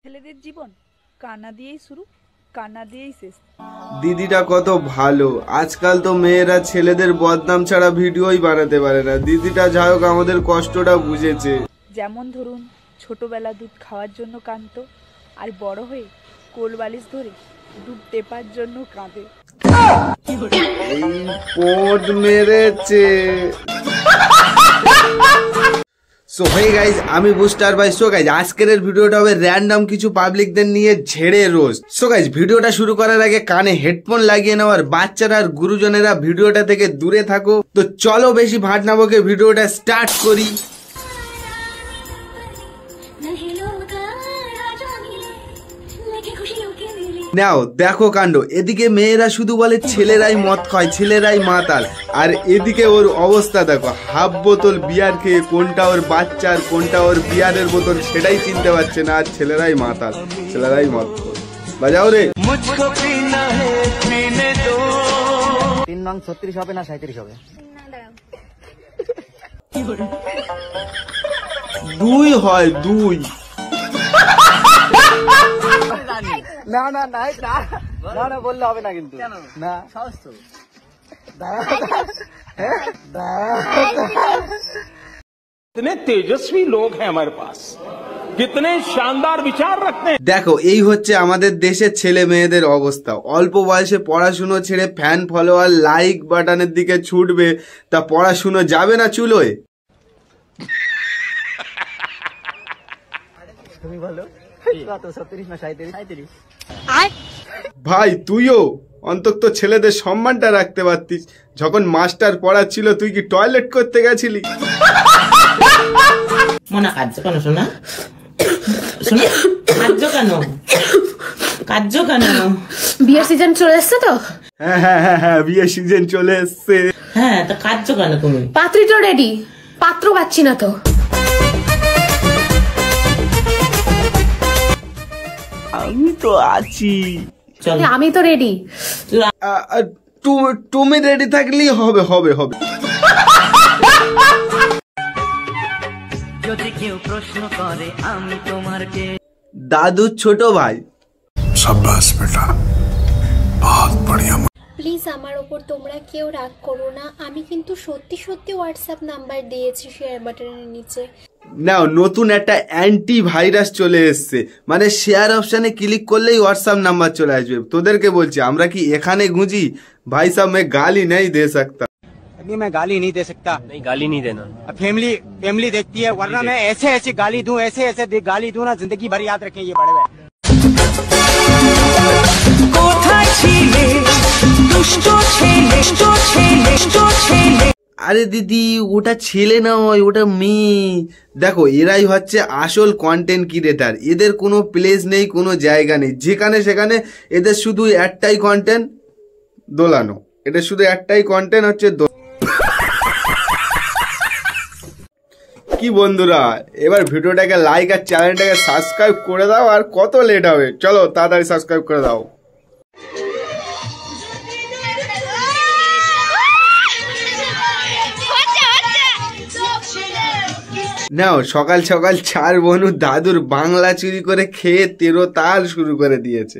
ছেলেদের জীবন কান্না দিয়েই শুরু, কান্না দিয়েই শেষ। দিদিটা কত ভালো। আজকাল তো মেয়েরা ছেলেদের বদনাম ছাড়া ভিডিওই বানাতে পারে না। দিদিটা যাই হোক আমাদের কষ্টটা বুঝেছে। যেমন ধরুন, ছোটবেলা দুধ খাওয়ার জন্য কাঁদতো, আর বড় হয়ে কোল বালিশ ধরে দুধ টেপার জন্য কাঁদে। এই পোদ মেরেছে। সো হেই গাইজ, আমি বুস্টার ভাই। সো গাইজ, আজকের ভিডিওটা হবে র্যান্ডম কিছু পাবলিকদের নিয়ে ঝেড়ে রোজ। সো গাইজ, ভিডিওটা শুরু করার আগে কানে হেডফোন লাগিয়ে নেওয়ার, বাচ্চারা আর গুরুজনেরা ভিডিওটা থেকে দূরে থাকো। তো চলো বেশি ভাট না বকে ভিডিওটা স্টার্ট করি। নাও দেখো কাণ্ড। এদিকে মেয়েরা শুধু বলে ছেলেরাই মদ খায়, ছেলেরাই মাতাল, আর এদিকে ওর অবস্থা দেখো। হাফ বোতল বিয়ার খেয়ে কোনটা ওর বাচ্চার কোনটা ওর বিয়ারের বোতল সেটাই চিনতে পারছে না। আর ছেলেরাই মাতাল, ছেলেরাই মদ খায়। বাজাও রে। 3 নং 36 হবে না 37 হবে? 2 হয় 2। না না না না না বললে হবে না কিন্তু। না সাহস তো। कितने तेजस्वी लोग हैं हमारे पास, कितने शानदार विचार रखते हैं। দেখো, এই হচ্ছে আমাদের দেশের ছেলে মেয়েদের অবস্থা। অল্প বয়সে পড়াশুনো ছেড়ে ফ্যান ফলোয়ার লাইক বাটনের দিকে ছুটবে, তা পড়াশুনো যাবে না চুলোয়? তুমি বলো কত? 37 না 37? ভাই তুইও অন্তত ছেলেদের সম্মানটা রাখতে পারতিস। যখন মাস্টার পড়াচ্ছিল তুই কি টয়লেট করতে গেছিলি? মনে কার্য কেন শোনা? শোনা কার্য কেন? কার্য কেন? বিয়ের সিজন চলে এসছে তো? হ্যাঁ হ্যাঁ হ্যাঁ হ্যাঁ, বিয়ের সিজন চলে এসছে। হ্যাঁ, তা কার্য কেন তুমি? পাত্রী তো রেডি, পাত্র পাচ্ছি না তো। আমি তো আছি। চলো আমি তো রেডি। তুমি রেডি থাকলেই হবে হবে হবে। যদি কেউ প্রশ্ন করে আমি তোমার কে? দাদুর ছোট ভাই। शाबाश बेटा, बहुत बढ़िया। প্লিজ আমার ওপর তোমরা কেউ রাগ করো না, আমি কিন্তু সত্যি সত্যি হোয়াটসঅ্যাপ নাম্বার দিয়েছি শেয়ার বাটনের নিচে। নাও, নতুন একটা অ্যান্টি ভাইরাস চলে এসছে। মানে শেয়ার অপশানে ক্লিক করলেই হোয়াটসঅ্যাপ নাম্বার চলে আসবে। তোদেরকে বলছি, আমরা কি এখানে গুঁজি? ভাই সাহেব, मैं गाली नहीं दे सकता। अभी मैं गाली नहीं दे सकता। नहीं, गाली नहीं देना। फैमिली देखती है, वरना मैं ऐसे ऐसे गाली दूं, ऐसे ऐसे गाली दूं ना, जिंदगी भर याद रखें ये बड़े भाई। আরে দিদি, ওটা ছেলে নয়, ওটা মেয়ে। দেখো, এরাই হচ্ছে আসল কন্টেন্ট ক্রিয়েটার। এদের কোনো প্লেস নেই, কোনো জায়গা নেই। যেখানে সেখানে এদের শুধু একটাই কন্টেন্ট, দোলানো। এটা শুধু একটাই কন্টেন্ট হচ্ছে কি বন্ধুরা, এবার ভিডিওটাকে লাইক আর চ্যানেলটাকে সাবস্ক্রাইব করে দাও। আর কত লেট হবে? চলো তাড়াতাড়ি সাবস্ক্রাইব করে দাও। নাও, সকাল সকাল 4 বনু দাদুর বাংলা চুরি করে খেয়ে তেরো তাল শুরু করে দিয়েছে।